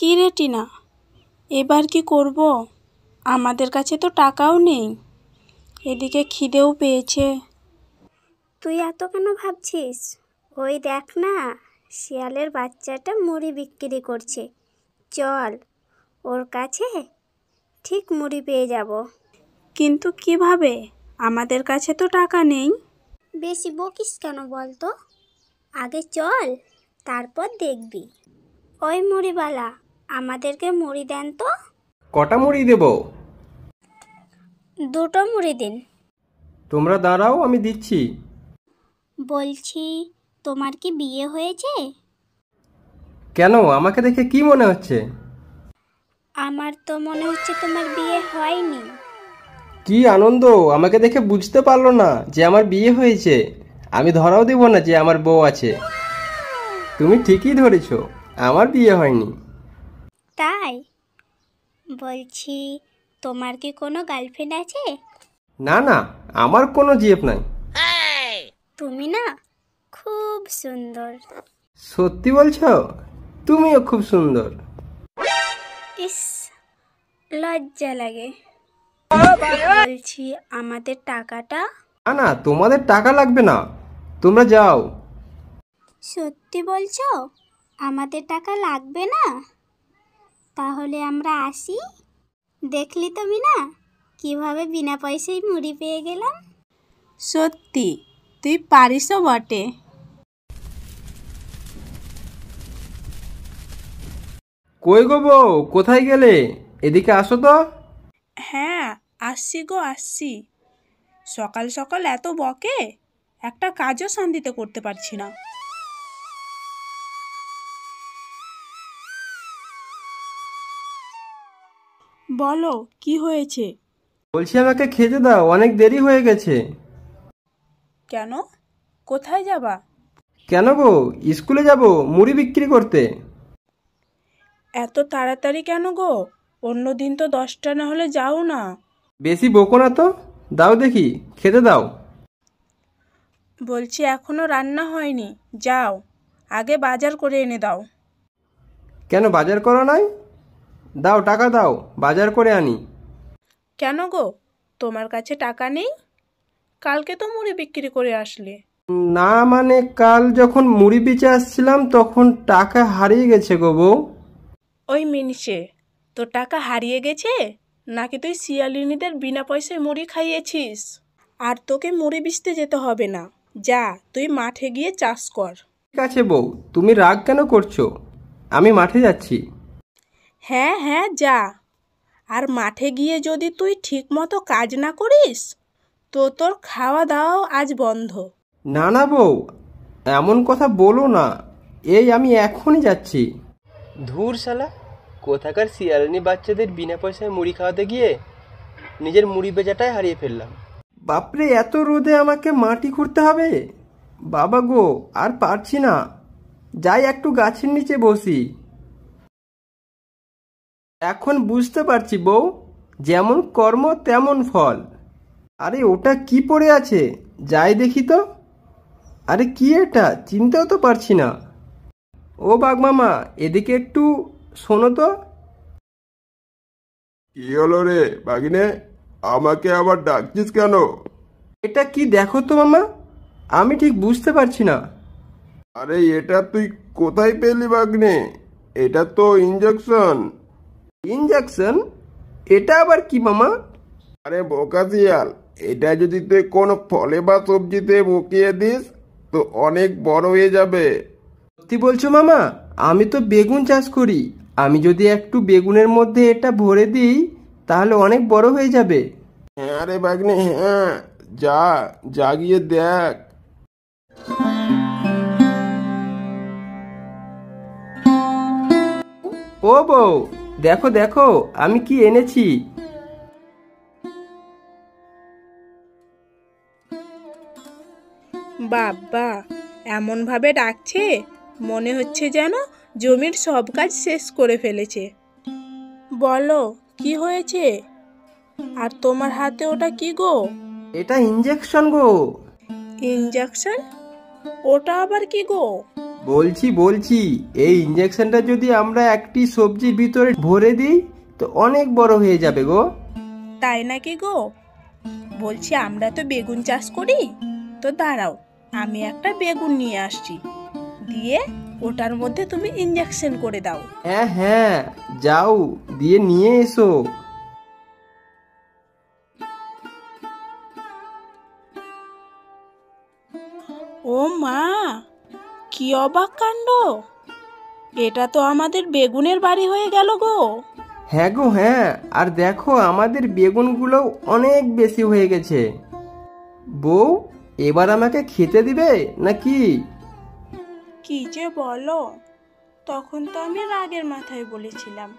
কি রে টিনা, এবার কি করব? আমাদের কাছে তো টাকাও নেই, এদিকে খিদেও পেয়েছে। তুই এত কেন ভাবছিস? ওই দেখ না, শিয়ালের বাচ্চাটা মুড়ি বিক্রি করছে। চল, ওর কাছে ঠিক মুড়ি পেয়ে যাব। কিন্তু কিভাবে? আমাদের কাছে তো টাকা নেই। বেশি বকিস কেন বল তো? আগে চল, তারপর দেখবি। ওই মুড়িওয়ালা, আমাদেরকে মুড়ি দেন তো। কটা মুড়ি দেব? 2টো মুড়ি দিন। তোমরা দাঁড়াও, আমি দিচ্ছি। বলছি, তোমার কি বিয়ে হয়েছে? কেন, আমাকে দেখে কি মনে হচ্ছে? আমার তো মনে হচ্ছে তোমার বিয়ে হয়নি। কি আনন্দ, আমাকে দেখে বুঝতে পারলো না যে আমার বিয়ে হয়েছে। আমি ধরাও দেব না যে আমার বউ আছে। তুমি ঠিকই ধরেছ, আমার বিয়ে হয়নি। তাই? বলছি, তোমার কি কোনো গার্লফ্রেন্ড আছে? না না, আমার কোনো জিএফ নাই। তুমি না খুব সুন্দর। সত্যি বলছো? তুমিও খুব সুন্দর। ইস, লজ্জা লাগে। বলছি, আমাদের টাকাটা? না না, তোমাদের টাকা লাগবে না, তোমরা যাও। সত্যি বলছো? আমাদের টাকা লাগবে না? তাহলে আমরা আসি। দেখলি তুমি না কিভাবে বিনা পয়সায় মুড়ি পেয়ে গেলাম। সত্যি, তুই পারিসও বটে। কই গো বউ, কোথায় গেলে? এদিকে আসো তো। হ্যাঁ, আসছি গো, আসছি। সকাল সকাল এত বকে, একটা কাজও শান্তিতে করতে পারছি না। বলো, কি হয়েছে? বলছি আমাকে খেতে দাও, অনেক দেরি হয়ে গেছে। কেন? কোথায় যাবা? কেন গো, স্কুলে যাব মুড়ি বিক্রি করতে। এত তাড়াতাড়ি কেন গো? অন্য দিন তো 10টা না হলে যাও না। বেশি বকো না তো, দাও দেখি, খেতে দাও। বলছি, এখনো রান্না হয়নি, যাও আগে বাজার করে এনে দাও। কেন বাজার করা নাই? দাও টাকা দাও, বাজার করে আনি। কেন গো, তোমার কাছে টাকা নেই? কালকে তো মুড়ি বিক্রি করে আসলে। না মানে, কাল যখন মুড়ি বেচে আসছিলাম তখন টাকা হারিয়ে গেছে গো বউ। ওই মিনিষে, তোর টাকা হারিয়ে গেছে নাকি তুই শিয়ালিনীদের বিনা পয়সায় মুড়ি খাইয়েছিস? আর তোকে মুড়ি বেচতে যেতে হবে না, যা তুই মাঠে গিয়ে চাষ কর। ঠিক আছে বউ, তুমি রাগ কেন করছো? আমি মাঠে যাচ্ছি। হ্যাঁ হ্যাঁ, যা। আর মাঠে গিয়ে যদি তুই ঠিক মতো কাজ না করিস তো তোর খাওয়া দাওয়াও আজ বন্ধ। না না বউ, এমন কথা বলো না। এই আমি এখনই যাচ্ছি। ধুর শালা, কোথাকার শিয়ালিনী বাচ্চাদের বিনা পয়সায় মুড়ি খাওয়াতে গিয়ে নিজের মুড়ি বেচাটাই হারিয়ে ফেললাম। বাপরে, এত রোদে আমাকে মাটি খুঁড়তে হবে? বাবা গো, আর পারছি না। যাই একটু গাছের নিচে বসি। এখন বুঝতে পারছি বউ, যেমন কর্ম তেমন ফল। আরে ওটা কি পড়ে আছে, যাই দেখি তো। আরে কি এটা, চিনতেও তো পারছি না। ও বাঘমামা, এদিকে একটু শোনো তো। কি হলো রে বাগিনে, আমাকে আবার ডাকছিস কেন? এটা কি দেখো তো মামা, আমি ঠিক বুঝতে পারছি না। আরে এটা তুই কোথায় পেলি বাগনে? এটা তো ইঞ্জেকশন। ইঞ্জেকশন? এটা আবার কি মামা? আরে বোকা শিয়াল, এটা যদি তুই কোনো ফলে বা সবজিতে মুখিয়ে দিস তো অনেক বড় হয়ে যাবে। সত্যি বলছো মামা? আমি তো বেগুন চাষ করি, আমি যদি একটু বেগুনের মধ্যে এটা ভরে দিই তাহলে অনেক বড় হয়ে যাবে। হ্যাঁ রে বাগনে, হ্যাঁ, যা যা গিয়ে দেখ। ও বউ, দেখো দেখো আমি কি এনেছি। বাবা, এমন ভাবে ডাকছে মনে হচ্ছে যেন জমির সব কাজ শেষ করে ফেলেছে। বলো, কি হয়েছে? আর তোমার হাতে ওটা কি গো? এটা ইঞ্জেকশন গো। ইঞ্জেকশন? ওটা আবার কি গো? বলছি এই ইঞ্জেকশনটা যদি আমরা একটি সবজির ভিতরে ভরে দিই তো অনেক বড় হয়ে যাবে গো। তাই নাকি গো? বলছি আমরা তো বেগুন চাষ করি, তো দাঁড়াও আমি একটা বেগুন নিয়ে আসছি, দিয়ে ওটার মধ্যে তুমি ইঞ্জেকশন করে দাও। হ্যাঁ হ্যাঁ, যাও দিয়ে নিয়ে এসো। ও মা, কি অবাক কাণ্ড! এটা তো আমাদের বেগুনের বাড়ি হয়ে গেল গো। হ্যাঁ গো হ্যাঁ, আর দেখো আমাদের বেগুনগুলো অনেক বেশি হয়ে গেছে। বউ, এবার আমাকে খেতে দিবে নাকি? কি যে বলো, তখন তো আমি রাগের মাথায় বলেছিলাম।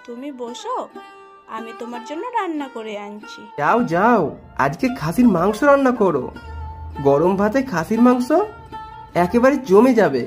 তুমি বসো, আমি তোমার জন্য রান্না করে আনছি। যাও যাও, আজকে খাসির মাংস রান্না করো। গরম ভাতে খাসির মাংস একেবারে জমে যাবে।